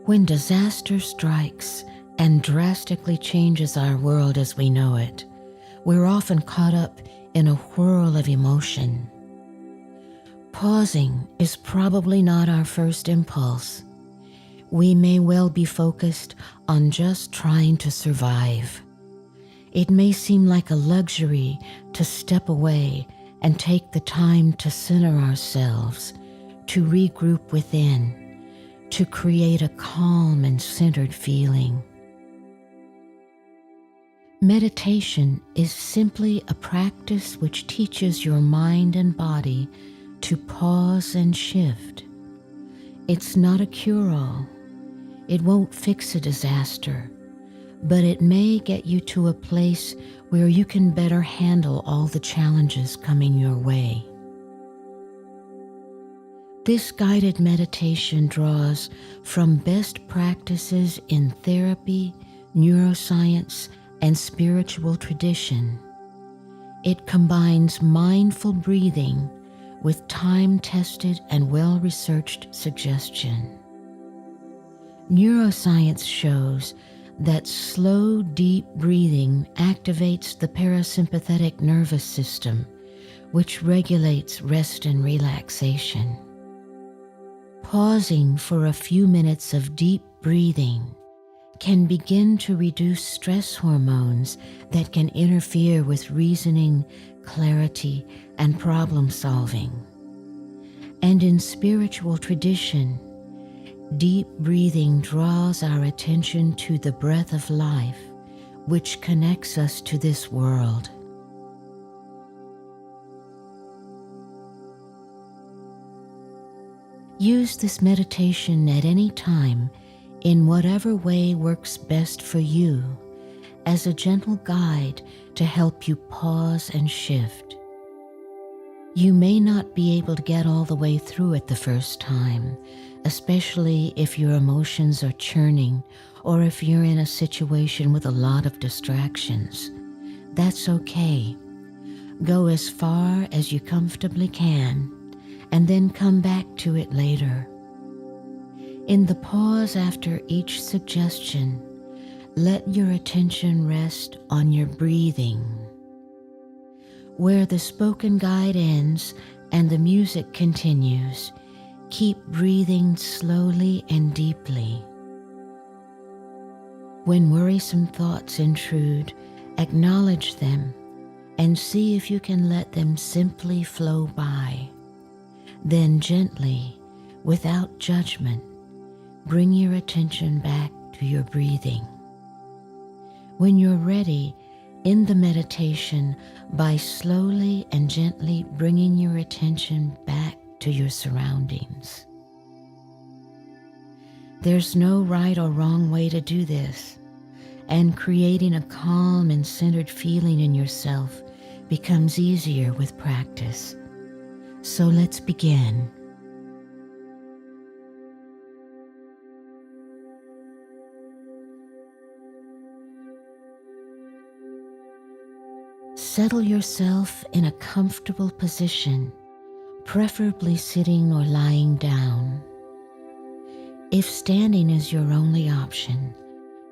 When disaster strikes and drastically changes our world as we know it, we're often caught up in a whirl of emotion. Pausing is probably not our first impulse. We may well be focused on just trying to survive. It may seem like a luxury to step away and take the time to center ourselves, to regroup within, to create a calm and centered feeling. Meditation is simply a practice which teaches your mind and body to pause and shift. It's not a cure-all. It won't fix a disaster, but it may get you to a place where you can better handle all the challenges coming your way. This guided meditation draws from best practices in therapy, neuroscience, and spiritual tradition. It combines mindful breathing with time-tested and well-researched suggestion. Neuroscience shows that slow, deep breathing activates the parasympathetic nervous system, which regulates rest and relaxation. Pausing for a few minutes of deep breathing can begin to reduce stress hormones that can interfere with reasoning, clarity, and problem solving. And in spiritual tradition, deep breathing draws our attention to the breath of life, which connects us to this world. Use this meditation at any time, in whatever way works best for you, as a gentle guide to help you pause and shift. You may not be able to get all the way through it the first time, especially if your emotions are churning or if you're in a situation with a lot of distractions. That's okay. Go as far as you comfortably can, and then come back to it later. In the pause after each suggestion, let your attention rest on your breathing. Where the spoken guide ends and the music continues, keep breathing slowly and deeply. When worrisome thoughts intrude, acknowledge them and see if you can let them simply flow by. Then gently, without judgment, bring your attention back to your breathing. When you're ready, end the meditation by slowly and gently bringing your attention back to your surroundings. There's no right or wrong way to do this, and creating a calm and centered feeling in yourself becomes easier with practice. So let's begin. Settle yourself in a comfortable position, preferably sitting or lying down. If standing is your only option,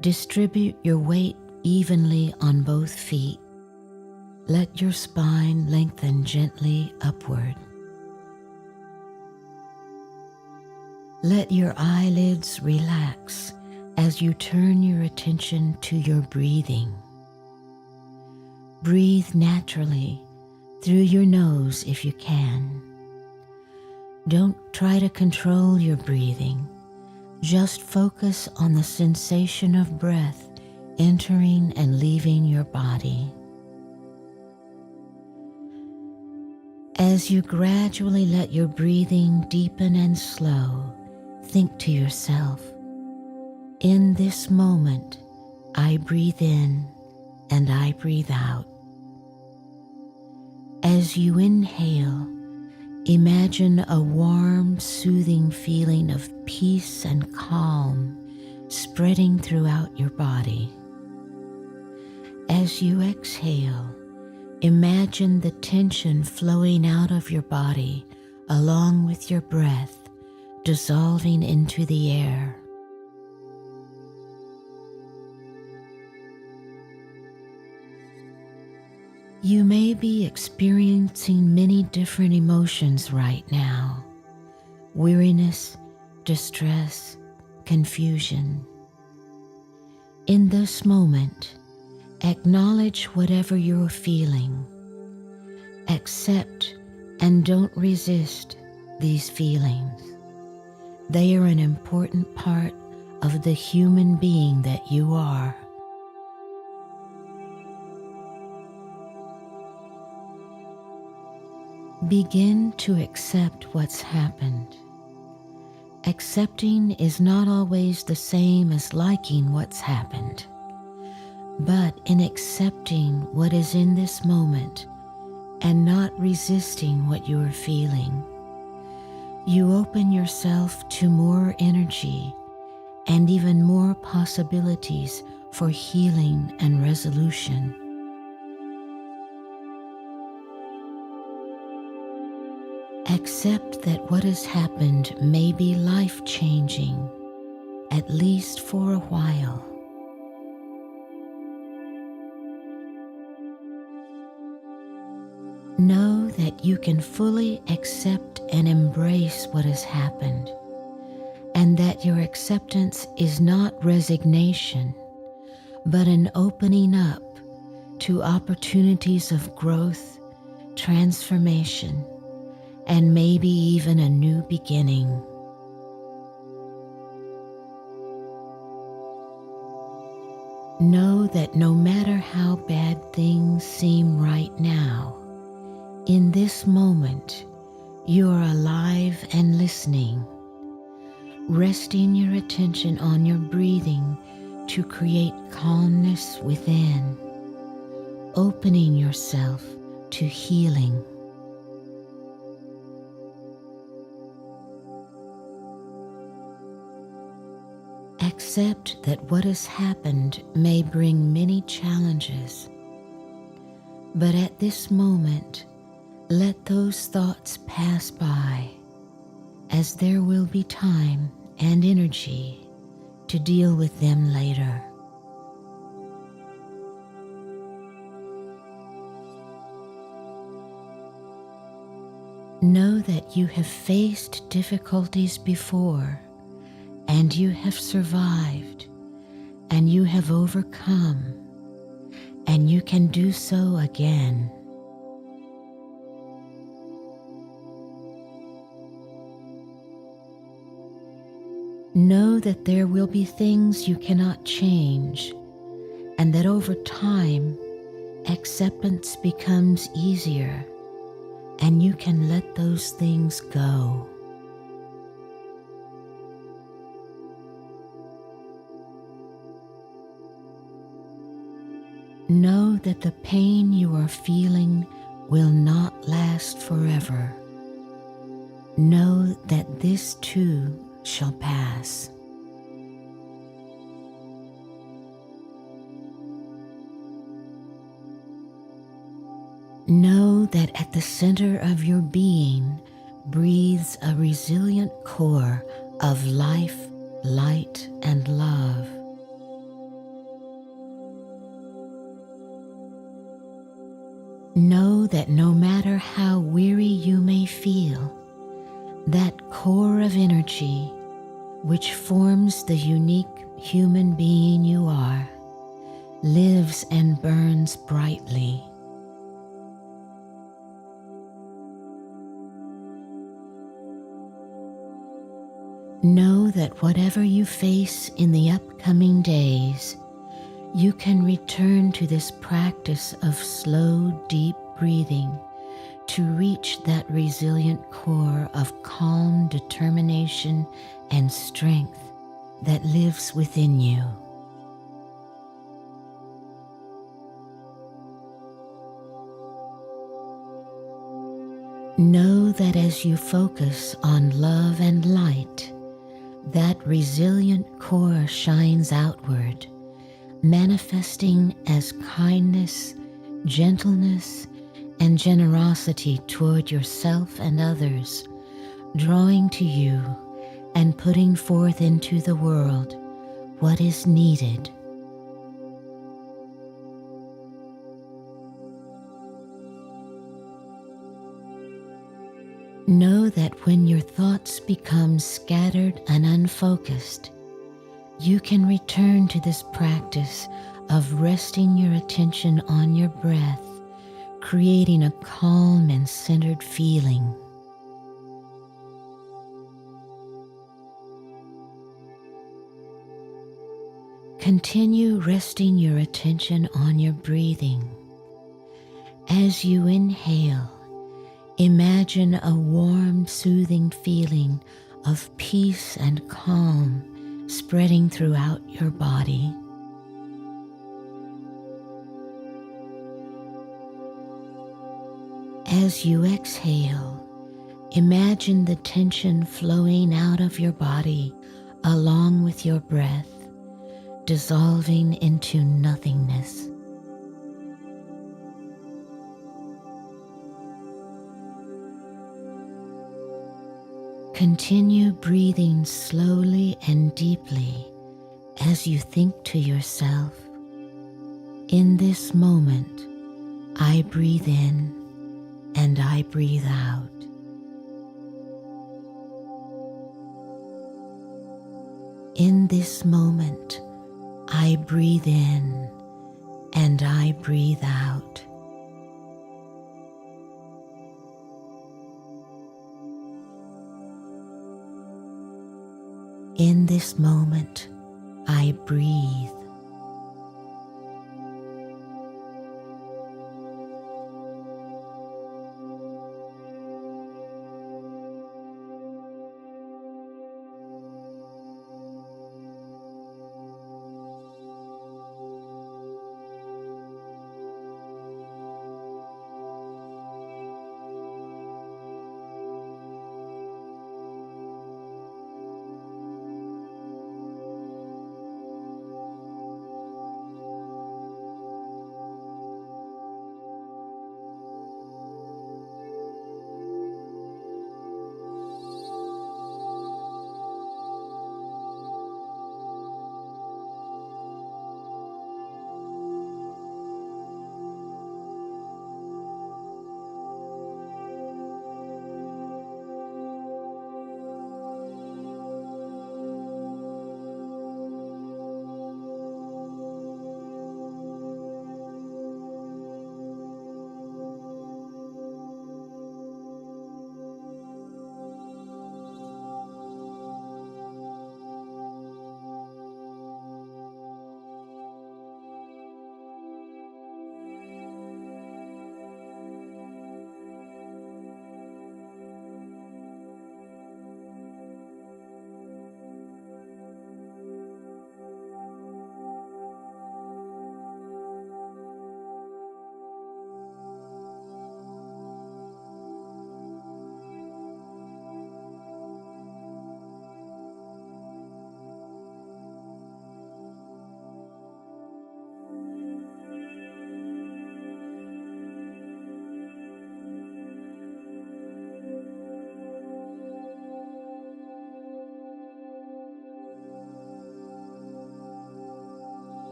distribute your weight evenly on both feet. Let your spine lengthen gently upward. Let your eyelids relax as you turn your attention to your breathing. Breathe naturally through your nose if you can. Don't try to control your breathing. Just focus on the sensation of breath entering and leaving your body. As you gradually let your breathing deepen and slow, think to yourself, in this moment, I breathe in and I breathe out. As you inhale, imagine a warm, soothing feeling of peace and calm spreading throughout your body. As you exhale, imagine the tension flowing out of your body along with your breath, dissolving into the air. You may be experiencing many different emotions right now: weariness, distress, confusion. In this moment, acknowledge whatever you're feeling. Accept and don't resist these feelings. They are an important part of the human being that you are. Begin to accept what's happened. Accepting is not always the same as liking what's happened, but in accepting what is in this moment and not resisting what you are feeling, you open yourself to more energy and even more possibilities for healing and resolution. Accept that what has happened may be life-changing, at least for a while. Know that you can fully accept and embrace what has happened, and that your acceptance is not resignation, but an opening up to opportunities of growth, transformation, and maybe even a new beginning. Know that no matter how bad things seem right now, in this moment, you are alive and listening, resting your attention on your breathing to create calmness within, opening yourself to healing. Accept that what has happened may bring many challenges, but at this moment, let those thoughts pass by, as there will be time and energy to deal with them later. Know that you have faced difficulties before, and you have survived, and you have overcome, and you can do so again. Know that there will be things you cannot change, and that over time, acceptance becomes easier, and you can let those things go. Know that the pain you are feeling will not last forever. Know that this too shall pass. Know that at the center of your being breathes a resilient core of life, light, and love. Know that no matter how weary you may feel, that core of energy, which forms the unique human being you are, lives and burns brightly. Know that whatever you face in the upcoming days, you can return to this practice of slow, deep breathing to reach that resilient core of calm determination and strength that lives within you. Know that as you focus on love and light, that resilient core shines outward, manifesting as kindness, gentleness, and generosity toward yourself and others, drawing to you and putting forth into the world what is needed. Know that when your thoughts become scattered and unfocused, you can return to this practice of resting your attention on your breath, creating a calm and centered feeling. Continue resting your attention on your breathing. As you inhale, imagine a warm, soothing feeling of peace and calm spreading throughout your body. As you exhale, imagine the tension flowing out of your body along with your breath, dissolving into nothingness. Continue breathing slowly and deeply as you think to yourself, "In this moment, I breathe in and I breathe out." In this moment, I breathe in and I breathe out. In this moment, I breathe